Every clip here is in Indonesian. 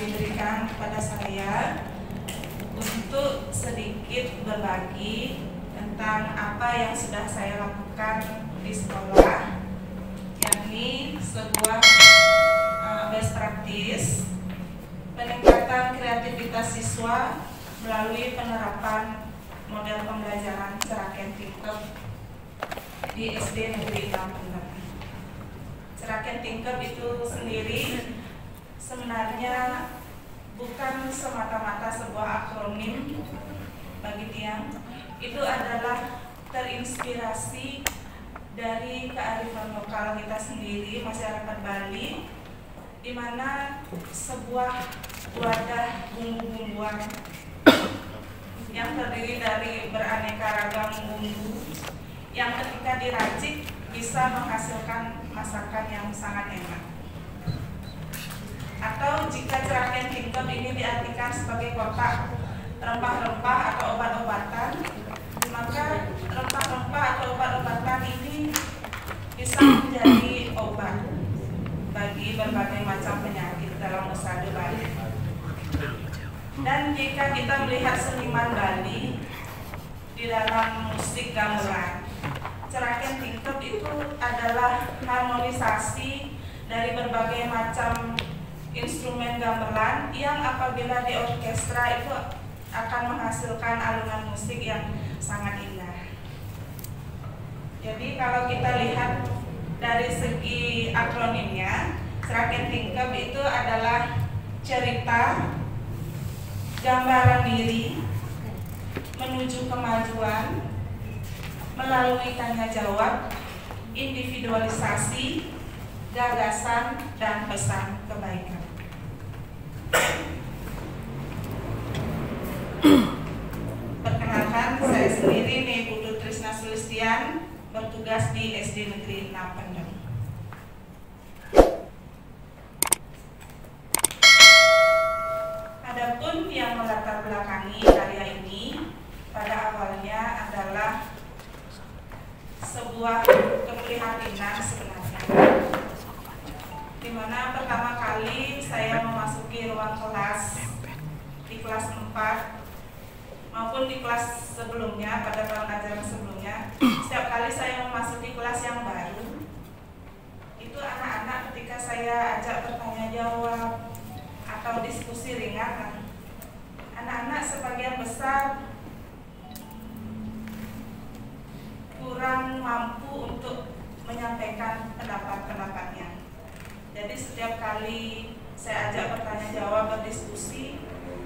diberikan kepada saya untuk sedikit berbagi tentang apa yang sudah saya lakukan di sekolah, yakni sebuah best practice peningkatan kreativitas siswa melalui penerapan model pembelajaran Ceraken Tingkep di SD Negeri 6 Pendem. Ceraken Tingkep itu sendiri sebenarnya bukan semata-mata sebuah akronim bagi Tiang. Itu adalah terinspirasi dari kearifan lokal kita sendiri, masyarakat Bali, di mana sebuah wadah bumbu-bumbuan yang terdiri dari beraneka ragam bumbu yang ketika diracik bisa menghasilkan masakan yang sangat enak. Atau jika Ceraken Tingkep ini diartikan sebagai kotak rempah-rempah atau obat-obatan, maka rempah-rempah atau obat-obatan ini bisa menjadi obat bagi berbagai macam penyakit dalam Nusada Bali. Dan jika kita melihat seniman Bali di dalam musik gamelan, Ceraken Tingkep itu adalah harmonisasi dari berbagai macam instrumen gamelan yang apabila diorkestra itu akan menghasilkan alunan musik yang sangat indah. Jadi kalau kita lihat dari segi akronimnya, Ceraken Tingkep itu adalah cerita, gambaran diri, menuju kemajuan, melalui tanya jawab, individualisasi, gagasan, dan pesan kebaikan. Perkenalkan, saya sendiri nih Putu Trisna Sulistian, bertugas di SD Negeri 6 Pendem. Adapun yang melatar belakangi karya ini pada awalnya adalah sebuah keprihatinan sebenarnya, di mana pertama kali saya memasuki ruang kelas di kelas 4 maupun di kelas sebelumnya, pada tahun ajaran sebelumnya, setiap kali saya memasuki kelas yang baru, itu anak-anak ketika saya ajak bertanya jawab atau diskusi ringan, anak-anak sebagian besar kurang mampu untuk menyampaikan pendapat-pendapatnya. Jadi setiap kali saya ajak bertanya jawab, berdiskusi,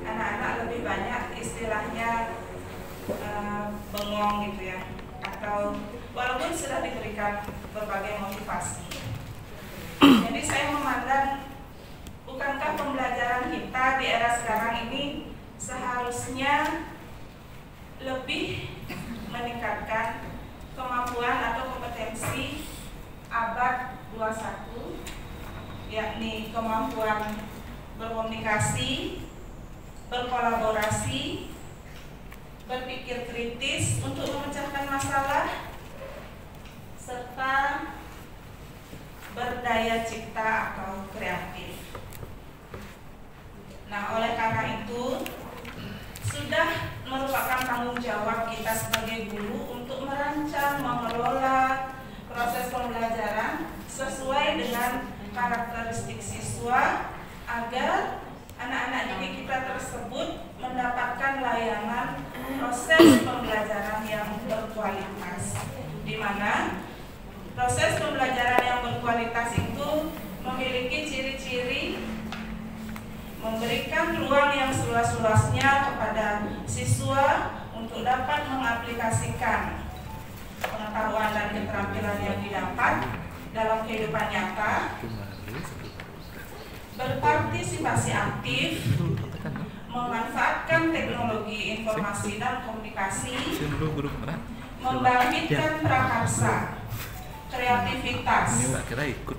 anak-anak lebih banyak istilahnya bengong gitu ya, atau walaupun sudah diberikan berbagai motivasi. Jadi saya memandang, bukankah pembelajaran kita di era sekarang ini seharusnya lebih meningkatkan kemampuan atau kompetensi abad 21, yakni kemampuan berkomunikasi, berkolaborasi, berpikir kritis untuk memecahkan masalah, serta berdaya cipta atau kreatif. Nah, oleh karena itu sudah merupakan tanggung jawab kita sebagai guru untuk merancang, mengelola proses pembelajaran sesuai dengan karakteristik siswa agar anak-anak didik kita tersebut mendapatkan layanan proses pembelajaran yang berkualitas, di mana proses pembelajaran yang berkualitas itu memiliki ciri-ciri memberikan ruang yang seluas-luasnya kepada siswa untuk dapat mengaplikasikan pengetahuan dan keterampilan yang didapat dalam kehidupan nyata, berpartisipasi aktif, memanfaatkan teknologi informasi dan komunikasi, membangkitkan prakarsa, kreativitas,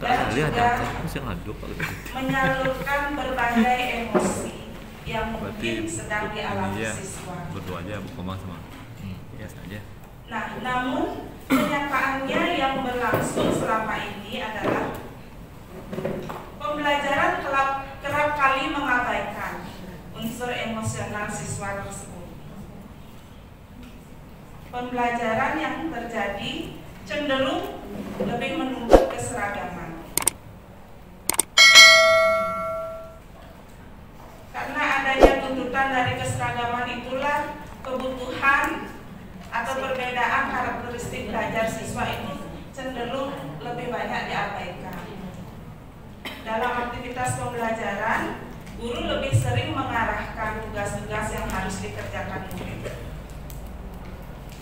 dan juga menyalurkan berbagai emosi yang mungkin sedang dialami siswa. Nah, namun kenyataannya yang berlangsung selama ini adalah pembelajaran kerap kali mengabaikan emosional siswa tersebut. Pembelajaran yang terjadi cenderung lebih menuntut keseragaman. Karena adanya tuntutan dari keseragaman itulah kebutuhan atau perbedaan karakteristik belajar siswa itu cenderung lebih banyak diabaikan. Dalam aktivitas pembelajaran, guru lebih sering mengarahkan tugas-tugas yang harus dikerjakan murid.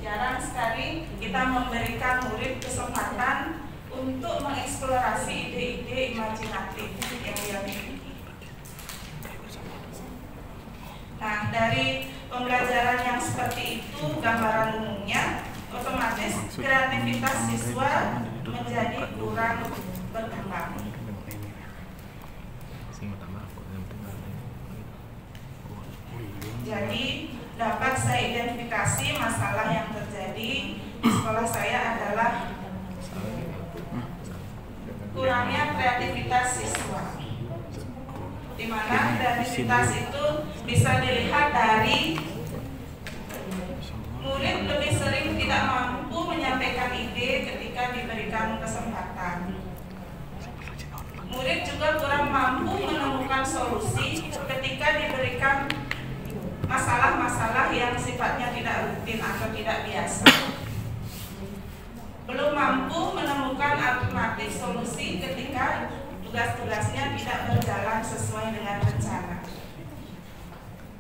Jarang sekali kita memberikan murid kesempatan untuk mengeksplorasi ide-ide imajinatif yang dia miliki. Nah, dari pembelajaran yang seperti itu, gambaran umumnya, otomatis kreativitas siswa menjadi kurang berkembang. Jadi, dapat saya identifikasi masalah yang terjadi di sekolah saya adalah kurangnya kreativitas siswa, di mana kreativitas itu bisa dilihat dari murid lebih sering tidak mampu menyampaikan ide ketika diberikan kesempatan. Murid juga kurang mampu menemukan solusi ketika diberikan masalah-masalah yang sifatnya tidak rutin atau tidak biasa. Belum mampu menemukan alternatif solusi ketika tugas-tugasnya tidak berjalan sesuai dengan rencana.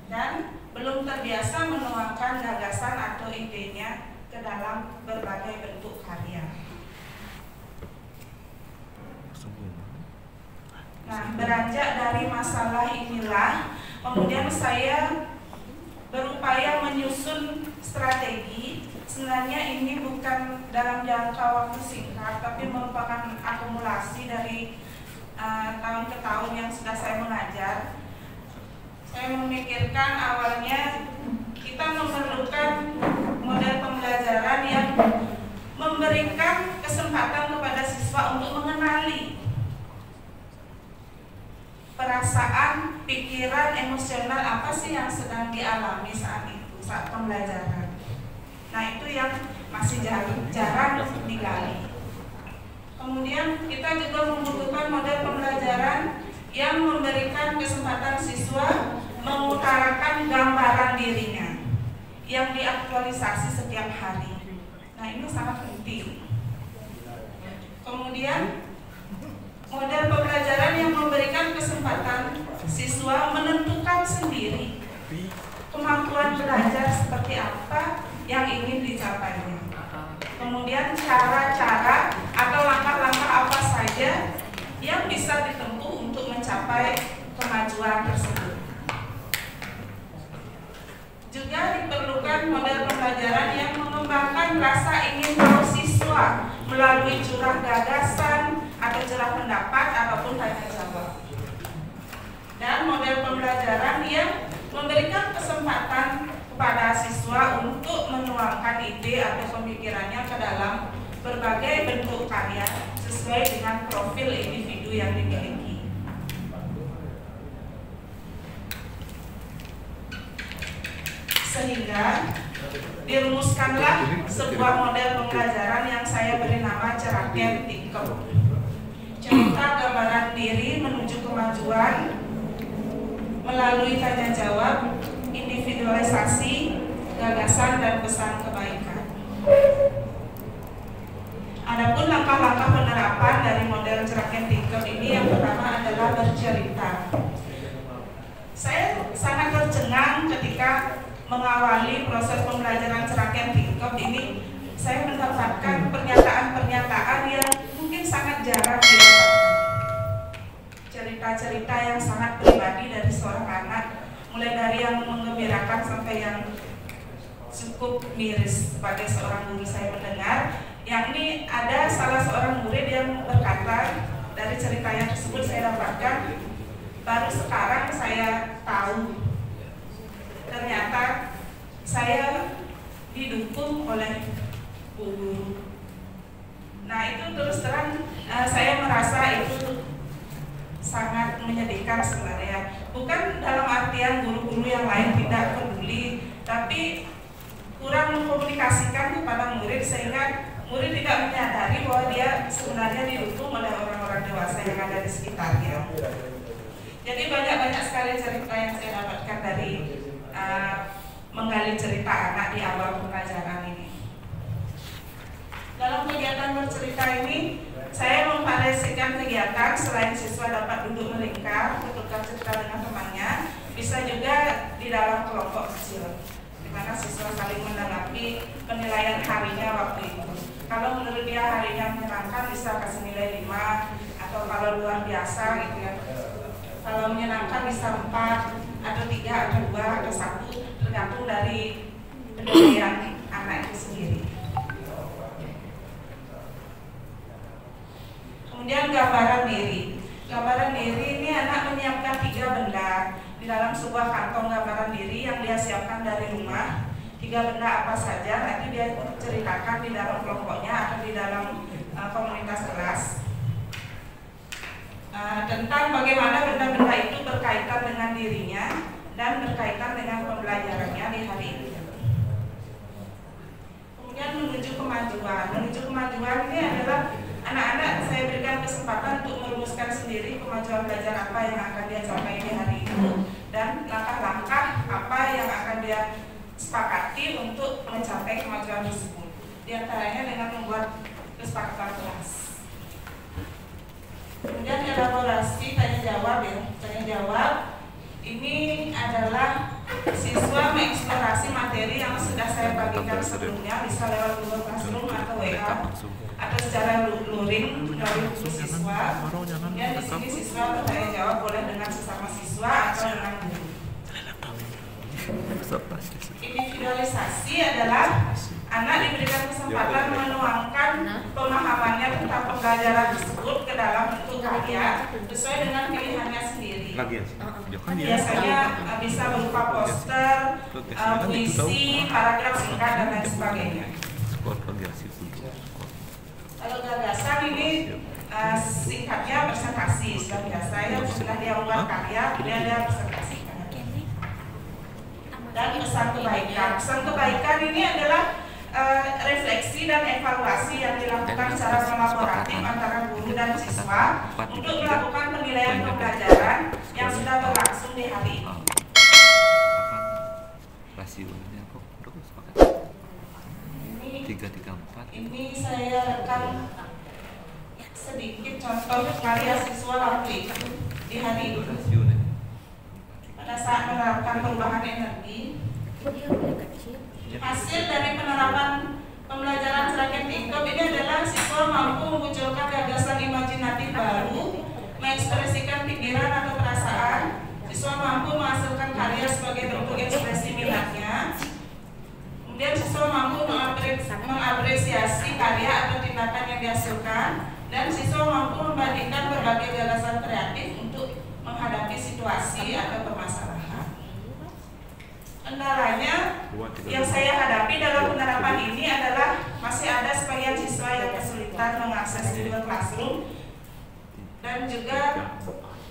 Dan belum terbiasa menuangkan gagasan atau idenya ke dalam berbagai bentuk karya. Nah, beranjak dari masalah inilah, kemudian saya berupaya menyusun strategi. Sebenarnya ini bukan dalam jangka waktu singkat, tapi merupakan akumulasi dari tahun ke tahun yang sudah saya mengajar. Saya memikirkan awalnya kita memerlukan model pembelajaran yang memberikan kesempatan kepada siswa untuk mengenali perasaan, pikiran, emosional apa sih yang sedang dialami saat itu, saat pembelajaran. Nah, itu yang masih jarang digali. Kemudian kita juga membutuhkan model pembelajaran yang memberikan kesempatan siswa mengutarakan gambaran dirinya yang diaktualisasi setiap hari. Nah, ini sangat penting. Kemudian model pembelajaran yang memberikan kesempatan siswa menentukan sendiri kemampuan belajar seperti apa yang ingin dicapainya. Kemudian cara-cara atau langkah-langkah apa saja yang bisa ditempuh untuk mencapai kemajuan tersebut. Juga diperlukan model pembelajaran yang mengembangkan rasa ingin tahu siswa melalui curah gagasan atau curah pendapat ataupun tanya jawab. Dan model pembelajaran yang memberikan kesempatan kepada siswa untuk menuangkan ide atau pemikirannya ke dalam berbagai bentuk karya sesuai dengan profil individu yang dimiliki. Sehingga dirumuskanlah sebuah model pembelajaran yang saya beri nama Ceraken Tingkep. Cerita gambaran diri menuju kemajuan melalui tanya jawab, individualisasi, gagasan dan pesan kebaikan. Adapun langkah-langkah penerapan dari model Ceraken Tingkep ini, yang pertama adalah bercerita. Saya sangat tercengang ketika mengawali proses pembelajaran Ceraken Tingkep ini. Saya mendapatkan pernyataan-pernyataan yang mungkin sangat jarang didapatkan. Cerita-cerita yang sangat pribadi dari seorang anak, mulai dari yang menggembirakan sampai yang cukup miris sebagai seorang guru saya mendengar. Yang ini ada salah seorang murid yang berkata, dari ceritanya tersebut saya dapatkan, baru sekarang saya tahu ternyata saya didukung oleh guru. Nah, itu terus terang saya merasa itu sangat menyedihkan sebenarnya. Bukan dalam artian sebagian guru-guru yang lain tidak peduli, tapi kurang mengkomunikasikan kepada murid sehingga murid tidak menyadari bahwa dia sebenarnya didukung oleh orang-orang dewasa yang ada di sekitarnya. Jadi banyak sekali cerita yang saya dapatkan dari menggali cerita anak di awal pembelajaran ini. Dalam kegiatan bercerita ini, saya memvariasikan kegiatan selain siswa dapat duduk melingkar, bertukar cerita dengan temannya, bisa juga di dalam kelompok kecil, di mana siswa saling menanggapi penilaian harinya waktu itu. Kalau menurut dia harinya menyenangkan bisa kasih nilai 5, atau kalau luar biasa gitu ya. Kalau menyenangkan bisa 4, atau 3, atau 2, atau 1, tergantung dari penilaian anak itu sendiri. Kemudian gambaran diri. Gambaran diri ini anak menyiapkan 3 benda di dalam sebuah kantong gambaran diri yang dia siapkan dari rumah. 3 benda apa saja nanti dia ceritakan di dalam kelompoknya atau di dalam komunitas kelas tentang bagaimana benda-benda itu berkaitan dengan dirinya dan berkaitan dengan pembelajarannya di hari ini. Kemudian menuju kemajuan. Menuju kemajuan ini adalah anak-anak saya berikan kesempatan untuk merumuskan sendiri kemajuan belajar apa yang akan dia capai di hari itu dan langkah-langkah apa yang akan dia sepakati untuk mencapai kemajuan tersebut. Di antaranya dengan membuat kesepakatan kelas. Kemudian elaborasi tanya jawab ya. Tanya jawab ini adalah siswa mengeksplorasi materi yang sudah saya bagikan sebelumnya, bisa lewat Google Classroom atau WA atau secara luring melalui buku siswa. Kemudian di sini siswa bertanya jawab boleh dengan sesama siswa atau dengan guru. Individualisasi adalah anak diberikan kesempatan menuangkan pemahamannya tentang pembelajaran tersebut ke dalam bentuk karya sesuai dengan pilihannya sendiri. Biasanya bisa berupa poster, puisi, paragraf singkat dan lain sebagainya. Kalau gagasan ini singkatnya presentasi, sudah biasa ya, setelah dia membuat karya, kemudian dia presentasi. Dan pesan kebaikan. Pesan kebaikan ini adalah refleksi dan evaluasi yang dilakukan secara kolaboratif antara guru dan siswa untuk melakukan penilaian pembelajaran yang sudah berlangsung di hari ini. Rasionya kok terus pakai 334. Ini saya rekam sedikit contoh karya siswa waktu itu di hari ini. Pada saat menerapkan perubahan energi, hasil dari penerapan pembelajaran Seragen Tingkop ini adalah siswa mampu memunculkan gagasan imajinatif baru, mengekspresikan pikiran atau perasaan, siswa mampu menghasilkan karya sebagai bentuk ekspresi minatnya, kemudian siswa mampu mengapresiasi karya atau tindakan yang dihasilkan, dan siswa mampu membandingkan berbagai gagasan kreatif untuk menghadapi situasi atau permasalahan. Kendalanya yang saya hadapi dalam penerapan ini adalah masih ada sebagian siswa yang kesulitan mengakses Google Classroom dan juga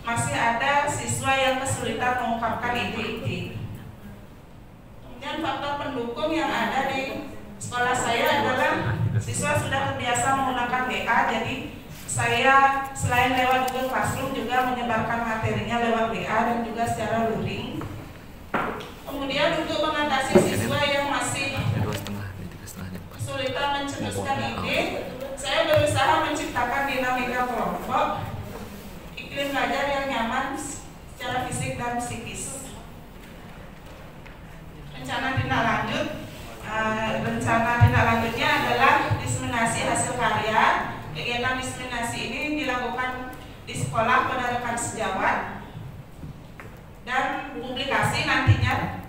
masih ada siswa yang kesulitan mengungkapkan ide-ide. Kemudian faktor pendukung yang ada di sekolah saya adalah siswa sudah terbiasa menggunakan WA, jadi saya selain lewat Google Classroom juga menyebarkan materinya lewat WA dan juga secara luring. Kemudian untuk mengatasi siswa yang masih kesulitan mencetuskan ide, saya berusaha menciptakan dinamika kelompok, iklim belajar yang nyaman secara fisik dan psikis. Rencana tindak lanjutnya adalah diseminasi hasil karya. Kegiatan diseminasi ini dilakukan di sekolah pada rekan sejawat, dan publikasi nantinya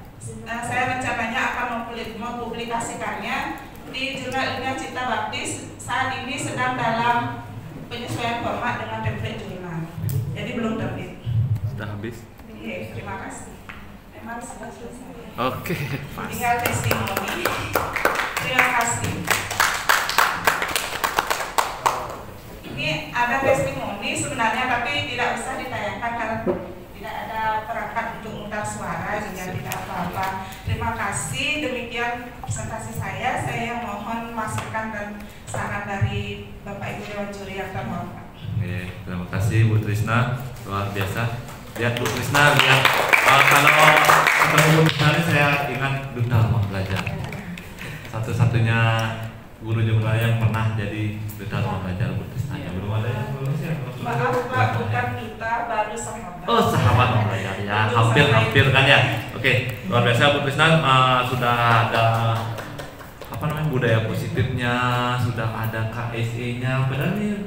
saya rencananya akan mempublikasikannya di Jurnal Ilmiah Cipta Bakti. Saat ini sedang dalam penyesuaian format dengan template jurnal, jadi belum terbit. Sudah habis? Iya, terima kasih. Memang sudah selesai. Oke, tinggal testimoni. Terima kasih. Ini ada testimoni sebenarnya, tapi tidak bisa ditayangkan karena tidak ada perangkat untuk mutar suara. saja, tidak apa-apa. Terima kasih. Demikian presentasi saya. Saya mohon masukan dan saran dari Bapak Ibu Dewan Juri yang terhormat. Oke, terima kasih Bu Trisna, luar biasa. Lihat Bu Trisna, lihat kalau ketemu Bu Trisna ini saya ingat Duta Rumah Belajar. Satu-satunya guru jember yang pernah jadi Duta Rumah Belajar Bu Trisna. Belum ada yang belum sih. Maaf Pak, bukan duta, baru sahabat. Oh, sahabat Rumah Belajar ya, hampir kan ya. Oke, luar biasa Bu Trisna, sudah ada apa namanya budaya positifnya, sudah ada KSE-nya. Padahal nih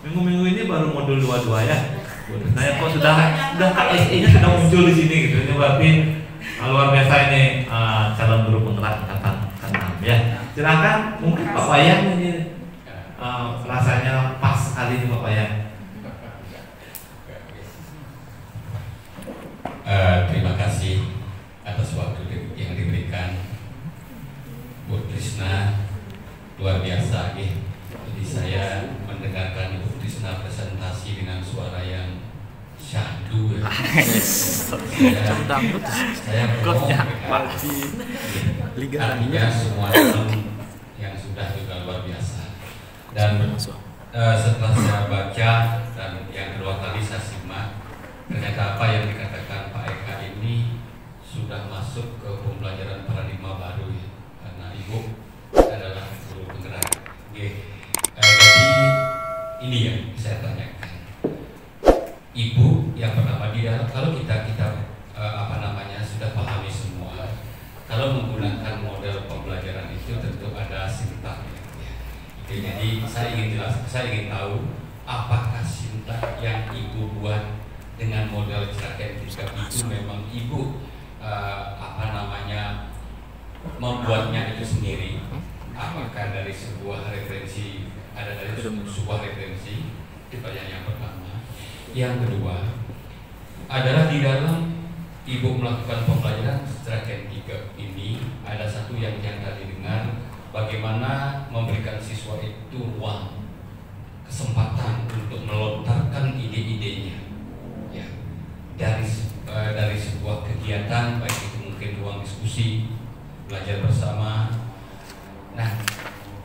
minggu-minggu ini baru modul 22 ya. Nah, kok sudah KSE-nya sudah muncul di sini gitu. Ini berarti luar biasa ini calon guru penggerak angkatan ke-6 ya. Silakan mungkin Pak Wayan ini rasanya pas kali ini Pak Wayan. Terima kasih atas waktu yang diberikan Bu Trisna, luar biasa ya. Jadi saya mendengarkan Ibu Trisna presentasi dengan suara yang syahdu ya. Saya berbohong artinya semua yang sudah juga luar biasa. Dan setelah saya baca dan yang kedua kali saya simak, ternyata apa yang dikatakan Pak Eka ini sudah masuk ke pembelajaran paradigma baru ya. Karena Ibu adalah guru penggerak. Jadi ini yang saya tanyakan, Ibu yang pertama dia kalau kita sudah pahami semua, kalau menggunakan model pembelajaran itu tentu ada sintak ya. Jadi saya ingin tahu apakah sintak yang Ibu buat dengan model Craken 3 itu memang Ibu membuatnya itu sendiri, apakah dari sebuah referensi, ada dari sebuah referensi. Itu pertanyaan yang pertama. Yang kedua adalah di dalam Ibu melakukan pembelajaran Craken 3 ini ada satu yang tadi dengar, bagaimana memberikan siswa itu ruang, kesempatan untuk melontarkan ide-idenya ya, dari sebuah kegiatan, baik itu mungkin ruang diskusi, belajar bersama. Nah,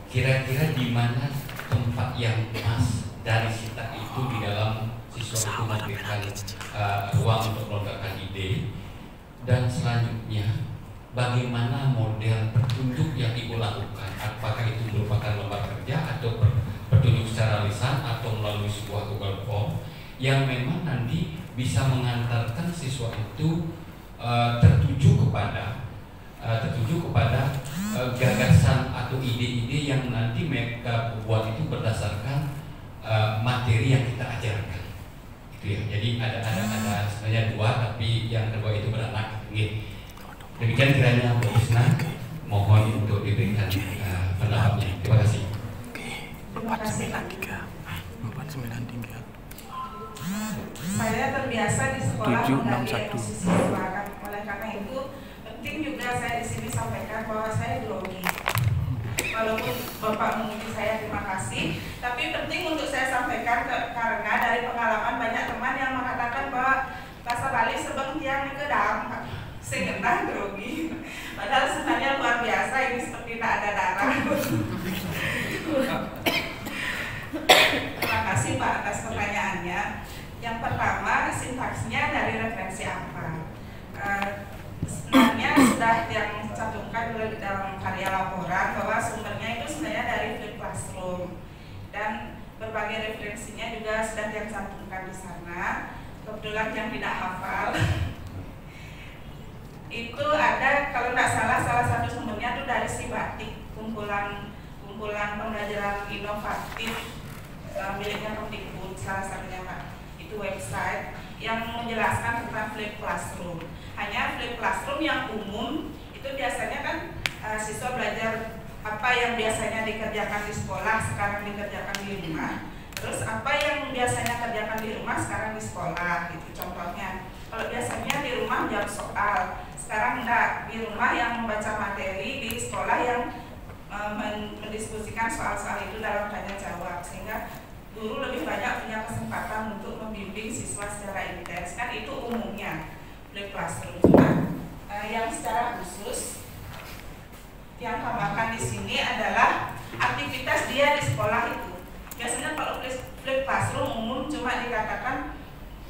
kira-kira di mana tempat yang pas dari sintak itu di dalam siswa itu memberikan ruang untuk melontarkan ide. Dan selanjutnya bagaimana model petunjuk yang Ibu lakukan, apakah itu merupakan lembar kerja atau petunjuk secara lisan atau melalui sebuah Google Form yang memang nanti bisa mengantarkan siswa itu tertuju kepada gagasan atau ide-ide yang nanti mereka buat itu berdasarkan materi yang kita ajarkan. Itu ya. Jadi ada sebenarnya dua, tapi yang kedua itu beranak. Demikian kiranya Bu Trisna, mohon untuk diberikan pendapatnya. Terima kasih. 493. Saya terbiasa di sekolah menggali emosi siswa, oleh karena itu penting juga saya di sini sampaikan bahwa saya grogi. Walaupun Bapak memuji saya, terima kasih, tapi penting untuk saya sampaikan karena dari pengalaman banyak teman yang mengatakan bahwa bahasa Bali sebeng tiang kedam, sengenah grogi. Padahal sebenarnya luar biasa, ini seperti tak ada darah. Terima kasih Pak atas pertanyaannya. Yang pertama, sintaksnya dari referensi apa? Sebenarnya sudah yang cantumkan dalam karya laporan bahwa sumbernya itu sebenarnya dari Flip Classroom dan berbagai referensinya juga sudah yang cantumkan di sana. Kebetulan yang tidak hafal itu ada, kalau tidak salah satu sumbernya itu dari si Batik, kumpulan pembelajaran inovatif miliknya Kemdikbud, salah satunya Pak. Itu website yang menjelaskan tentang Flip Classroom. Hanya Flip Classroom yang umum itu biasanya kan siswa belajar apa yang biasanya dikerjakan di sekolah sekarang dikerjakan di rumah. Terus apa yang biasanya kerjakan di rumah sekarang di sekolah gitu contohnya. Kalau biasanya di rumah jawab soal, sekarang enggak, di rumah yang membaca materi, di sekolah yang mendiskusikan soal-soal itu dalam tanya jawab, sehingga guru lebih banyak punya kesempatan untuk membimbing siswa secara intens. Kan itu umumnya Flip Classroom. Cuma yang secara khusus yang tambahkan di sini adalah aktivitas dia di sekolah itu. Biasanya kalau flip classroom umum cuma dikatakan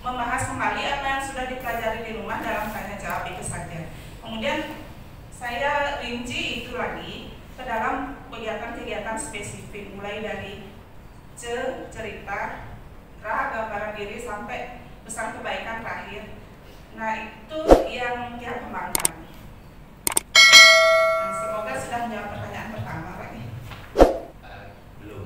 membahas kembali apa yang sudah dipelajari di rumah dalam tanya jawab itu saja. Kemudian saya rinci itu lagi ke dalam kegiatan-kegiatan spesifik, mulai dari cerita, gambaran diri sampai pesan kebaikan terakhir. Nah, itu yang dia kembangkan. Nah, semoga sudah menjawab pertanyaan pertama, Pak. Belum.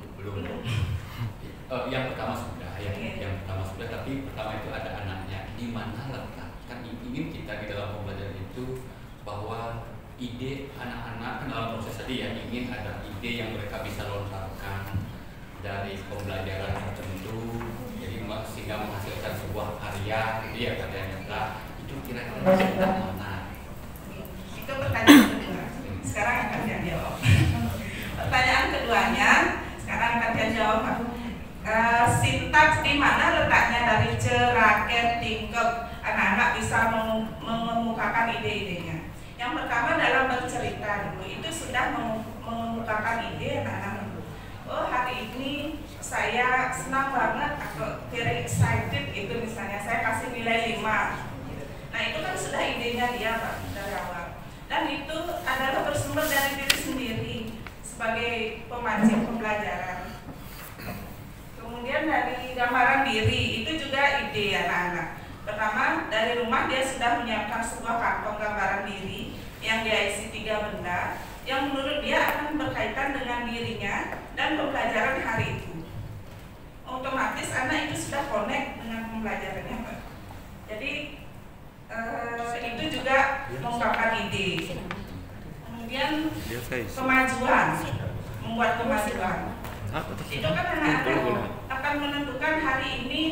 Yang pertama sudah, yang pertama sudah, tapi pertama itu ada anaknya. Di mana letak? Kan ingin kita di dalam pembelajaran itu bahwa ide anak-anak kan dalam proses tadi ya, ingin ada ide yang mereka bisa lontarkan dari pembelajaran tertentu, jadi sehingga menghasilkan sebuah karya, gitu ya, karya nyata. Itu kira-kira sekitar mana? Itu pertanyaan kedua. Sekarang akan dia jawab. Pertanyaan keduanya sekarang akan dia jawab. Sintaks di mana letaknya dari ceraket, tingkep, anak-anak bisa mengemukakan ide-idenya. Yang pertama dalam bercerita dulu, itu sudah mengemukakan ide anak-anak. Oh, hari ini saya senang banget atau very excited itu misalnya, saya kasih nilai 5. Nah, itu kan sudah idenya dia, Pak, dari awal. Dan itu adalah bersumber dari diri sendiri sebagai pemancing pembelajaran. Kemudian dari gambaran diri, itu juga ide anak-anak. Pertama, dari rumah dia sudah menyiapkan sebuah kantong gambaran diri yang dia isi 3 benda yang menurut dia akan berkaitan dengan dirinya dan pembelajaran hari itu. Otomatis anak itu sudah connect dengan pembelajarannya, Pak. Jadi itu juga mengungkapkan ide. Kemudian kemajuan, membuat kemajuan. Itu kan anak-anak akan menentukan hari ini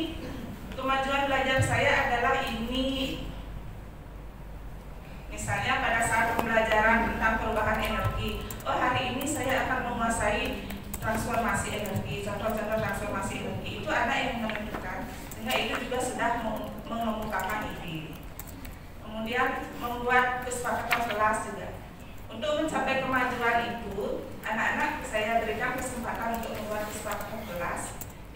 kemajuan belajar saya adalah ini. Misalnya pada saat pembelajaran tentang perubahan energi, oh hari ini saya akan menguasai transformasi energi, contoh-contoh transformasi energi. Itu anak yang menentukan, sehingga itu juga sudah mengemukakan ide. Kemudian membuat kesepakatan kelas juga. Untuk mencapai kemajuan itu, anak-anak saya berikan kesempatan untuk membuat kesepakatan kelas.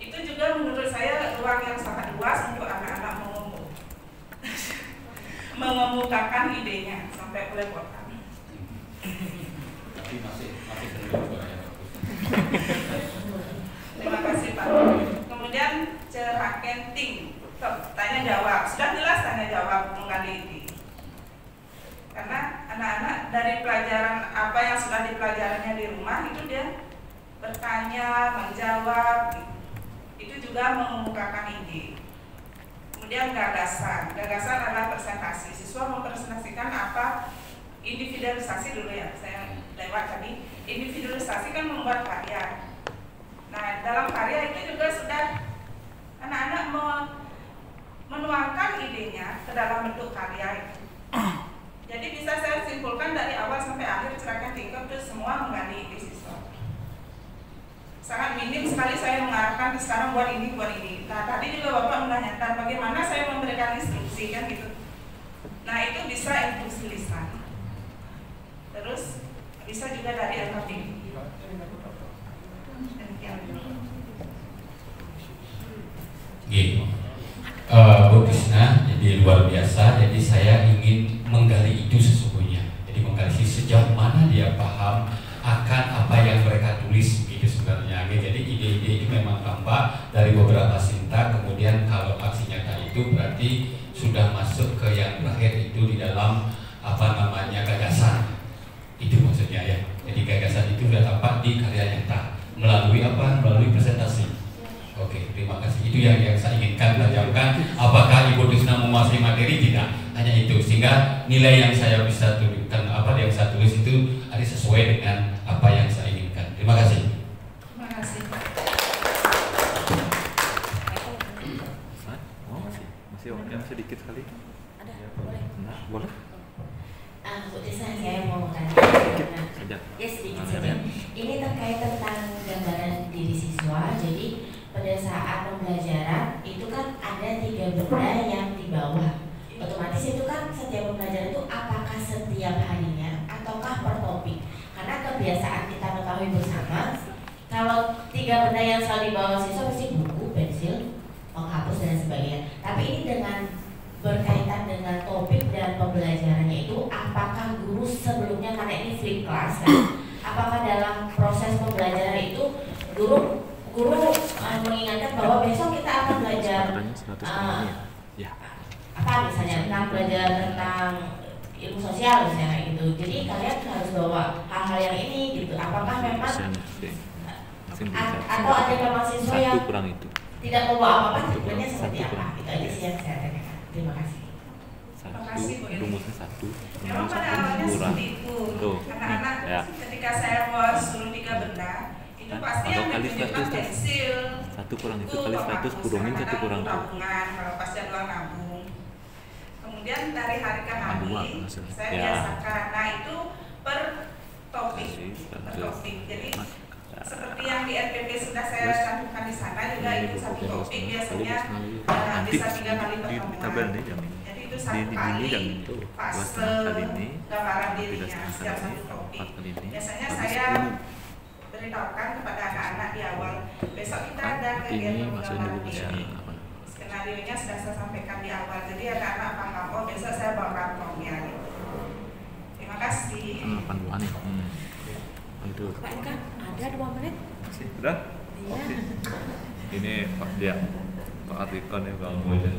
Itu juga menurut saya ruang yang sangat luas untuk anak-anak mengemukakan idenya sampai belepotan. Tapi masih terus ya. Terima kasih, Pak. Kemudian cerakenting, tanya jawab. Sudah jelas tanya jawab menggali ide. Karena anak-anak dari pelajaran apa yang sudah dipelajarinya di rumah itu dia bertanya, menjawab. Itu juga mengemukakan ide. Kemudian gagasan adalah presentasi. Siswa mempresentasikan apa, individualisasi dulu ya, saya lewat tadi. Individualisasi kan membuat karya. Nah, dalam karya itu juga sudah anak-anak menuangkan idenya ke dalam bentuk karya itu. Jadi bisa saya simpulkan dari awal sampai akhir cerahkan tingkat itu semua menggali ide siswa. Sangat minim sekali saya mengarahkan sekarang buat ini. Nah, tadi juga Bapak menanyakan bagaimana saya memberikan instruksi kan gitu. Nah, itu bisa instruksi lisan. Terus bisa juga dari LKP. Gini, Bu Krisna, jadi luar biasa. Jadi saya ingin menggali itu sesungguhnya. Jadi menggali sejauh mana dia paham akan apa yang mereka tulis itu sebenarnya. Jadi ide-ide itu memang tampak dari beberapa sintak. Kemudian kalau aksi nyata itu berarti sudah masuk ke yang terakhir itu di dalam gagasan. Itu maksudnya ya. Jadi gagasan itu sudah tampak di karya nyata melalui apa? Melalui presentasi. Oke, terima kasih. Itu yang saya inginkan tajamkan. Apakah Ibu Krisna menguasai materi? Tidak. Hanya itu. Sehingga nilai yang saya bisa tuliskan, yang saya tulis itu ada sesuai dengan apa yang saya inginkan. Terima kasih. Terima kasih. Masih sedikit sekali. Ada, boleh. Nah, boleh. Bu Tisna, saya mau tanya. Saja. Ya, sedikit saja. Ini terkait tentang gambaran diri siswa. Jadi pada saat pembelajaran itu kan ada 3 benda yang di bawah. Otomatis itu kan setiap pembelajaran itu apakah setiap harinya ataukah per topik? Karena kebiasaan kita ketahui bersama, kalau 3 benda yang selalu dibawa siswa pasti buku, pensil, penghapus dan sebagainya. Tapi ini dengan berkaitan dengan topik dan pembelajarannya itu, apakah guru sebelumnya, karena ini flip class kan, apakah dalam proses pembelajaran itu guru mengingatkan bahwa besok kita akan belajar apa misalnya tentang belajar tentang ilmu sosial misalnya gitu. Jadi kalian harus bawa hal-hal yang ini gitu. Apakah memang atau ada memang siswa yang tidak membawa apa-apa, tujuannya seperti apa? Itu aja sih yang saya tanyakan. Terima kasih. Rumusnya 1. Memang pada awalnya seperti itu. Anak-anak ketika saya mau suruh 3 benda, itu pasti yang ditunjukkan pensil. 1 kurang itu kali 100 kurangin 1 kurang itu. Tabungan kalau pas jadwal nabung. Kemudian dari hari ke hari saya biasakan, nah itu per topik. Jadi seperti yang di RPP sudah saya cantumkan di sana juga, itu 1 topik biasanya bisa 3 kali pertemuan. Jadi itu 1 kali fase gambaran dirinya setiap 1 topik. Biasanya saya beritahukan kepada anak-anak di awal, besok kita ada kegiatan gambaran diri. Skenario-nya sudah saya sampaikan di awal, jadi anak-anak paham, oh besok saya bawa kantongnya. Terima kasih. Pak Eka, ada 2 menit? Sudah? Oke. Ini Pak Dia, Pak Artikon ya Bang Bojan.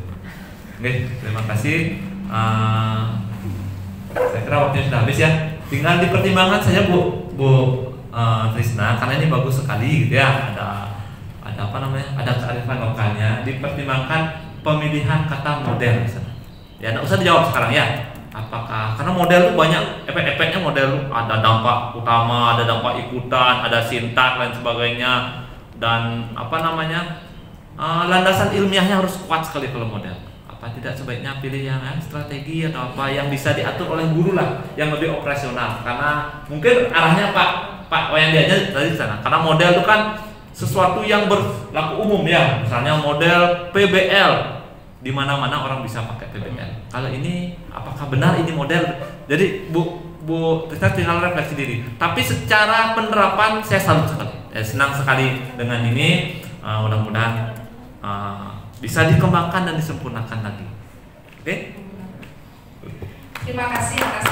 Oke, terima kasih. Saya kira waktunya sudah habis ya. Tinggal dipertimbangkan saja Bu Trisna, karena ini bagus sekali gitu ya. Ada apa namanya? Ada kearifan lokalnya. Dipertimbangkan pemilihan kata model misalnya. Ya, nggak usah dijawab sekarang ya. Apakah karena model itu banyak efek-efeknya, model ada dampak utama, ada dampak ikutan, ada sintak dan sebagainya, dan apa namanya landasan ilmiahnya harus kuat sekali kalau model. Apa tidak sebaiknya pilih yang strategi atau apa yang bisa diatur oleh guru lah, yang lebih operasional, karena mungkin arahnya Pak Wayandianya tadi sana, karena model itu kan sesuatu yang berlaku umum ya, misalnya model PBL. Di mana-mana orang bisa pakai PBL. Kalau ini apakah benar ini model? Jadi Bu Trisna tinggal refleksi diri. Tapi secara penerapan saya salut sekali. Senang sekali dengan ini. Mudah-mudahan bisa dikembangkan dan disempurnakan lagi. Oke? Terima kasih atas